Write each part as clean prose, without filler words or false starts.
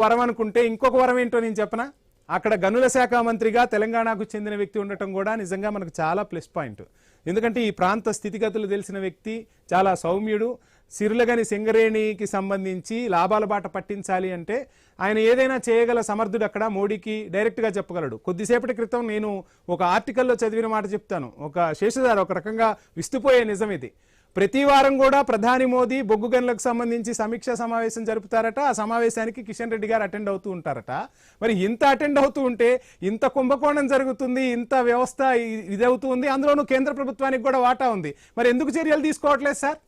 వరం అనుకుంటే ఇంకొక వరం ఏంటో నేను చెప్పనా? అక్కడ గనుల శాఖ మంత్రిగా తెలంగాణకు చెందిన వ్యక్తి ఉండటం కూడా నిజంగా మనకు చాలా ప్లస్ పాయింట్. ఎందుకంటే ఈ ప్రాంత స్థితిగతులు తెలిసిన వ్యక్తి, చాలా సౌమ్యుడు. సిరులగని సింగరేణికి సంబంధించి లాభాల బాట పట్టించాలి అంటే ఆయన ఏదైనా చేయగల సమర్థుడు. అక్కడ మోడీకి డైరెక్ట్గా చెప్పగలడు. కొద్దిసేపటి క్రితం నేను ఒక ఆర్టికల్లో చదివిన మాట చెప్తాను. ఒక శేషధార, ఒక రకంగా విస్తుపోయే నిజం ఇది. ప్రతి వారం కూడా ప్రధాని మోదీ బొగ్గు గనులకు సంబంధించి సమీక్షా సమావేశం జరుపుతారట. ఆ సమావేశానికి కిషన్ రెడ్డి గారు అటెండ్ అవుతూ ఉంటారట. మరి ఇంత అటెండ్ అవుతూ ఉంటే ఇంత కుంభకోణం జరుగుతుంది, ఇంత వ్యవస్థ ఇదవుతూ ఉంది, అందులోనూ కేంద్ర ప్రభుత్వానికి కూడా వాటా ఉంది. మరి ఎందుకు చర్యలు తీసుకోవట్లేదు సార్?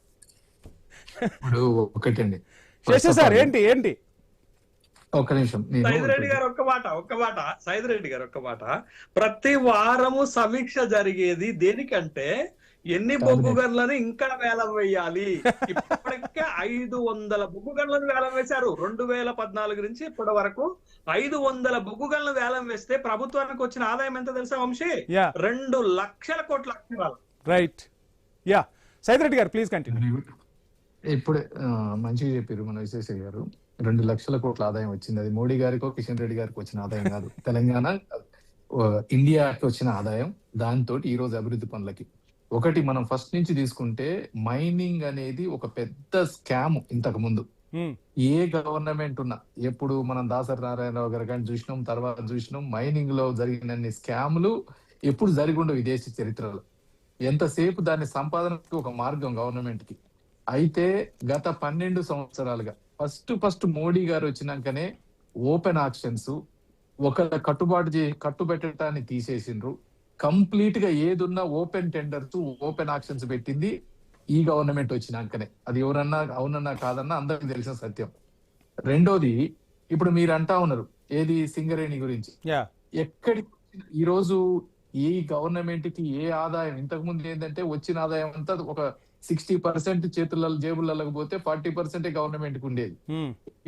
ఒకటండి శేష సార్, ఏంటి ఒక్క నిమిషం. సైదిరెడ్డి గారు ఒక్క మాట. ప్రతి వారము సమీక్ష జరిగేది దేనికంటే ఎన్ని బొగ్గు గన్లను ఇంకా వేలం వేయాలి. ఇప్పటికే 500 బొగ్గు గన్లను వేలం వేశారు. 2014 నుంచి ఇప్పటి వరకు 500 బొగ్గు గన్లను వేలం వేస్తే ప్రభుత్వానికి వచ్చిన ఆదాయం ఎంత తెలుసా వంశీ? 2 లక్షల కోట్ల అక్షరాలు. రైట్. యా, సైదిరెడ్డి గారు ప్లీజ్ కంటిన్యూ. ఇప్పుడే మంచిగా చెప్పారు మన విశ్వేశ్వర గారు. 2 లక్షల కోట్ల ఆదాయం వచ్చింది. అది మోడీ గారికో కిషన్ రెడ్డి గారికి వచ్చిన ఆదాయం కాదు, తెలంగాణ ఇండియాకి వచ్చిన ఆదాయం. దాంతో ఈ రోజు అభివృద్ధి పనులకి ఒకటి మనం ఫస్ట్ నుంచి తీసుకుంటే మైనింగ్ అనేది ఒక పెద్ద స్కామ్. ఇంతకు ముందు ఏ గవర్నమెంట్ ఉన్నా, ఎప్పుడు మనం దాసరి నారాయణరావు గారు కానీ చూసినాం, తర్వాత చూసినాం, మైనింగ్ లో జరిగినన్ని స్కాములు ఎప్పుడు జరిగి ఉండవు ఈ దేశ చరిత్రలో. ఎంతసేపు దాని సంపాదనకి ఒక మార్గం గవర్నమెంట్ కి. అయితే గత 12 సంవత్సరాలుగా ఫస్ట్ మోడీ గారు వచ్చినాకనే ఓపెన్ ఆక్షన్స్ ఒక కట్టుబెట్టడాన్ని తీసేసిండ్రు. కంప్లీట్ గా ఏదున్నా ఓపెన్ టెండర్స్, ఓపెన్ ఆక్షన్స్ పెట్టింది ఈ గవర్నమెంట్ వచ్చినాకనే. అది ఎవరన్నా అవునన్నా కాదన్నా అందరికి తెలిసిన సత్యం. రెండోది, ఇప్పుడు మీరు అంటా ఉన్నారు ఏది సింగరేణి గురించి. ఎక్కడి ఈ రోజు ఈ గవర్నమెంట్ కి ఏ ఆదాయం, ఇంతకు ముందు ఏంటంటే వచ్చిన ఆదాయం అంతా ఒక 60% చేతులలో జేబులకు పోతే 40% గవర్నమెంట్ కి ఉండేది.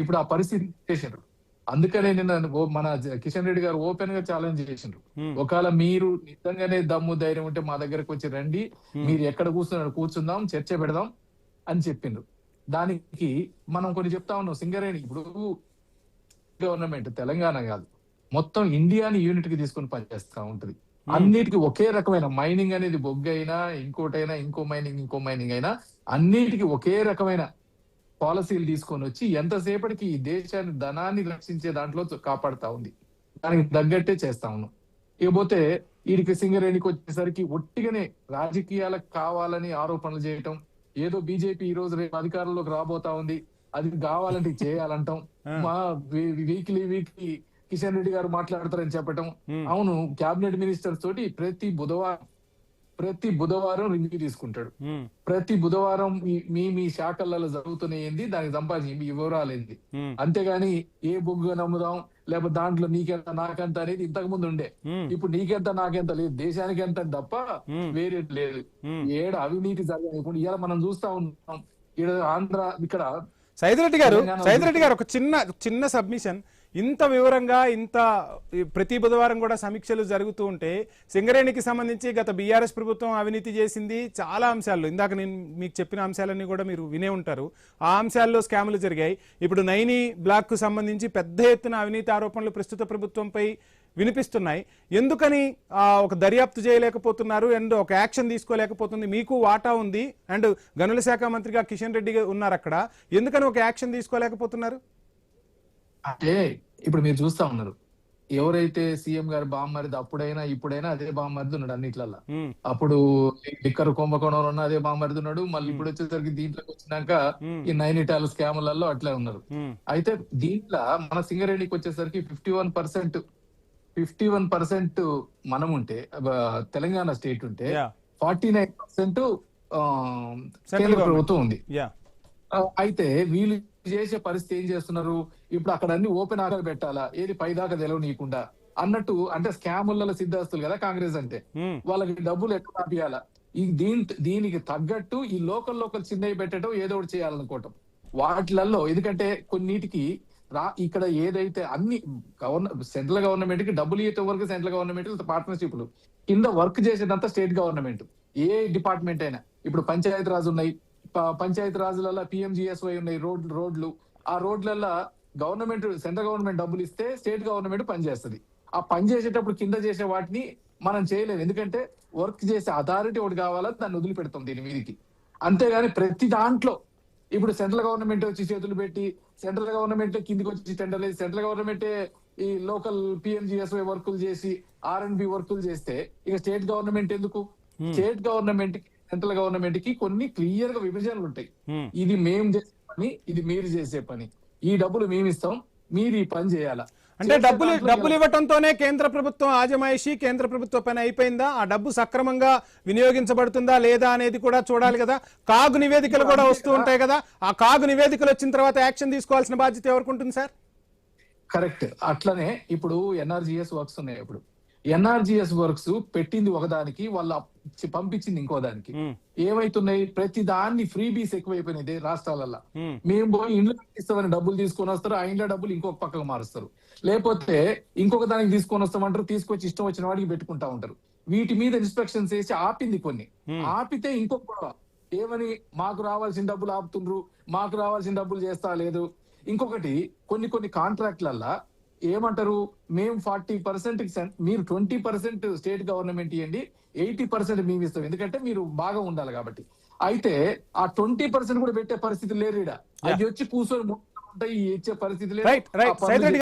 ఇప్పుడు ఆ పరిస్థితి చేసిండ్రు. అందుకనే నిన్న మన కిషన్ రెడ్డి గారు ఓపెన్ గా ఛాలెంజ్ చేసిండ్రు. ఒకవేళ మీరు నిజంగానే దమ్ము ధైర్యం ఉంటే మా దగ్గరకు వచ్చి రండి, మీరు ఎక్కడ కూర్చుందాం, చర్చ పెడదాం అని చెప్పిండ్రు. దానికి మనం కొన్ని చెప్తా ఉన్నాం. సింగరేణి ఇప్పుడు గవర్నమెంట్ తెలంగాణ కాదు, మొత్తం ఇండియాని యూనిట్ కి తీసుకొని పనిచేస్తా ఉంటది. అన్నిటికీ ఒకే రకమైన మైనింగ్ అనేది, బొగ్గు అయినా ఇంకోటైనా, ఇంకో మైనింగ్ అయినా అన్నిటికీ ఒకే రకమైన పాలసీలు తీసుకొని వచ్చి ఎంతసేపటికి ఈ దేశాన్ని ధనాన్ని రక్షించే దాంట్లో కాపాడుతా ఉంది. దానికి తగ్గట్టే చేస్తా ఉన్నాం. ఇకపోతే వీడికి సింగరేణికి వచ్చేసరికి ఒట్టిగానే రాజకీయాలకు కావాలని ఆరోపణలు చేయటం, ఏదో బీజేపీ ఈ రోజు రేపు అధికారంలోకి రాబోతా ఉంది, అది కావాలంటే చేయాలంటాం. మా వీక్లీ కిషన్ రెడ్డి గారు మాట్లాడతారని చెప్పటం. అవును, క్యాబినెట్ మినిస్టర్స్ తోటి ప్రతి బుధవారం రివ్యూ తీసుకుంటాడు. ప్రతి బుధవారం మీ శాఖలలో జరుగుతున్నాయింది, దానికి సంపాదించి మీ వివరాలు ఏంది. అంతేగాని ఏ బొగ్గు నమ్ముదాం లేకపోతే దాంట్లో నీకెంత నాకెంత అనేది ఇంతకు ముందు ఉండే. ఇప్పుడు నీకెంత నాకెంత లేదు, దేశానికి ఎంత తప్ప వేరే లేదు. ఏడ అవినీతి జరగకుండా ఇలా మనం చూస్తా ఉన్నాం. ఆంధ్ర ఇక్కడ సైదిరెడ్డి గారు ఒక చిన్న సబ్మిషన్. ఇంత వివరంగా ఇంత ప్రతి బుధవారం కూడా సమీక్షలు జరుగుతూ ఉంటే సింగరేణికి సంబంధించి గత బీఆర్ఎస్ ప్రభుత్వం అవినీతి చేసింది చాలా అంశాల్లో. ఇందాక నేను మీకు చెప్పిన అంశాలన్నీ కూడా మీరు వినే ఉంటారు. ఆ అంశాల్లో స్కాములు జరిగాయి. ఇప్పుడు నైని బ్లాక్ కు సంబంధించి పెద్ద ఎత్తున అవినీతి ఆరోపణలు ప్రస్తుత ప్రభుత్వంపై వినిపిస్తున్నాయి. ఎందుకని ఒక దర్యాప్తు చేయలేకపోతున్నారు అండ్ ఒక యాక్షన్ తీసుకోలేకపోతుంది? మీకు వాటా ఉంది అండ్ గనుల శాఖ మంత్రిగా కిషన్ రెడ్డి ఉన్నారు అక్కడ, ఎందుకని ఒక యాక్షన్ తీసుకోలేకపోతున్నారు? అంటే ఇప్పుడు మీరు చూస్తా ఉన్నారు, ఎవరైతే సీఎం గారు బామ్మరిది అప్పుడైనా ఇప్పుడైనా అదే బామ్మరిది ఉన్నాడు అన్నిట్లల్లో. అప్పుడు లిక్కర్ కుంభకోణంలో ఉన్న అదే బామ్మరిది ఉన్నాడు. మళ్ళీ ఇప్పుడు వచ్చేసరికి దీంట్లోకి వచ్చినాక ఈ నైనిటాల్ స్కాములలో అట్లే ఉన్నారు. అయితే దీంట్లో మన సింగరేణికి వచ్చేసరికి 51% మనం ఉంటే, తెలంగాణ స్టేట్ ఉంటే 49% కేంద్ర ప్రభుత్వం ఉంది. అయితే వీళ్ళు చేసే పరిస్థితి ఏం చేస్తున్నారు, ఇప్పుడు అక్కడ అన్ని ఓపెన్ ఆర్డర్ పెట్టాలా, ఏది పైదాకా తెలవనీయకుండా అన్నట్టు. అంటే స్కాములలో సిద్ధాస్తులు కదా కాంగ్రెస్ అంటే, వాళ్ళకి డబ్బులు ఎట్లా ఆపియాలా, దీనికి తగ్గట్టు ఈ లోకల్ చిన్నవి పెట్టడం, ఏదో ఒకటి చేయాలనుకోవటం వాటిలలో. ఎందుకంటే కొన్నిటికి ఇక్కడ ఏదైతే అన్ని సెంట్రల్ గవర్నమెంట్ కి డబ్బులు ఇచ్చే వరకు సెంట్రల్ గవర్నమెంట్ పార్ట్నర్షిప్లు, కింద వర్క్ చేసేదంతా స్టేట్ గవర్నమెంట్. ఏ డిపార్ట్మెంట్ అయినా ఇప్పుడు పంచాయతీ రాజు ఉన్నాయి, పంచాయతీ రాజులలో పిఎంజిఎస్వై ఉన్నాయి, రోడ్లు. ఆ రోడ్లలో గవర్నమెంట్ సెంట్రల్ గవర్నమెంట్ డబ్బులు ఇస్తే స్టేట్ గవర్నమెంట్ పనిచేస్తుంది. ఆ పని చేసేటప్పుడు కింద చేసే వాటిని మనం చేయలేము, ఎందుకంటే వర్క్ చేసే అథారిటీ ఒకటి కావాలా, దాన్ని వదిలిపెడతాం దీని మీదకి. అంతేగాని ప్రతి దాంట్లో ఇప్పుడు సెంట్రల్ గవర్నమెంట్ వచ్చి చేతులు పెట్టి, సెంట్రల్ గవర్నమెంట్ కిందికి వచ్చి టెండర్ వేసి, సెంట్రల్ గవర్నమెంట్ ఈ లోకల్ పిఎంజిఎస్వై వర్కులు చేసి, ఆర్ఎండ్బి వర్కులు చేస్తే ఇక స్టేట్ గవర్నమెంట్ ఎందుకు? స్టేట్ గవర్నమెంట్ కి సెంట్రల్ గవర్నమెంట్ కి కొన్ని క్లియర్ గా విభజనలు ఉంటాయి. ఇది మేము చేసే పని, ఇది మీరు చేసే పని, ఈ డబ్బులు మేము ఇస్తాం, మీరు ఈ పని చేయాలా. అంటే డబ్బులు ఇవ్వటంతోనే కేంద్ర ప్రభుత్వం ఆజమాయిషీ, కేంద్ర ప్రభుత్వ పని అయిపోయిందా? ఆ డబ్బు సక్రమంగా వినియోగించబడుతుందా లేదా అనేది కూడా చూడాలి కదా. కాగు నివేదికలు కూడా వస్తూ ఉంటాయి కదా, ఆ కాగు నివేదికలు వచ్చిన తర్వాత యాక్షన్ తీసుకోవాల్సిన బాధ్యత ఎవరికి ఉంటుంది సార్? కరెక్ట్. అట్లనే ఇప్పుడు ఎన్ఆర్జిఎస్ వర్క్స్ ఉన్నాయి. ఇప్పుడు ఎన్ఆర్జిఎస్ వర్క్స్ పెట్టింది ఒకదానికి, వాళ్ళు పంపించింది ఇంకో దానికి. ఏమైతున్నాయి, ప్రతి దాన్ని ఫ్రీ బీస్ ఎక్కువైపోయినాయి రాష్ట్రాలలో. మేము పోయి ఇండ్లు ఇస్తామని డబ్బులు తీసుకొని వస్తారు, ఆ ఇండ్ల డబ్బులు ఇంకొక పక్కకు మారుస్తారు, లేకపోతే ఇంకొక దానికి తీసుకొని వస్తామంటారు, తీసుకొచ్చి ఇష్టం వచ్చిన వాడికి పెట్టుకుంటా ఉంటారు. వీటి మీద ఇన్స్పెక్షన్స్ వేసి ఆపింది కొన్ని. ఆపితే ఇంకొక గొడవ ఏమని, మాకు రావాల్సిన డబ్బులు ఆపుతుండ్రు, మాకు రావాల్సిన డబ్బులు చేస్తా లేదు. ఇంకొకటి కొన్ని కాంట్రాక్ట్లల్లా ఏమంటారు, మేము 40%, మీరు 20% స్టేట్ గవర్నమెంట్ ఇవ్వండి, 80% మేము ఇస్తాం, ఎందుకంటే మీరు బాగా ఉండాలి కాబట్టి. అయితే ఆ 20% కూడా పెట్టే పరిస్థితి లేరు. అది వచ్చి కూర్చొని ఇచ్చే పరిస్థితి లేదు.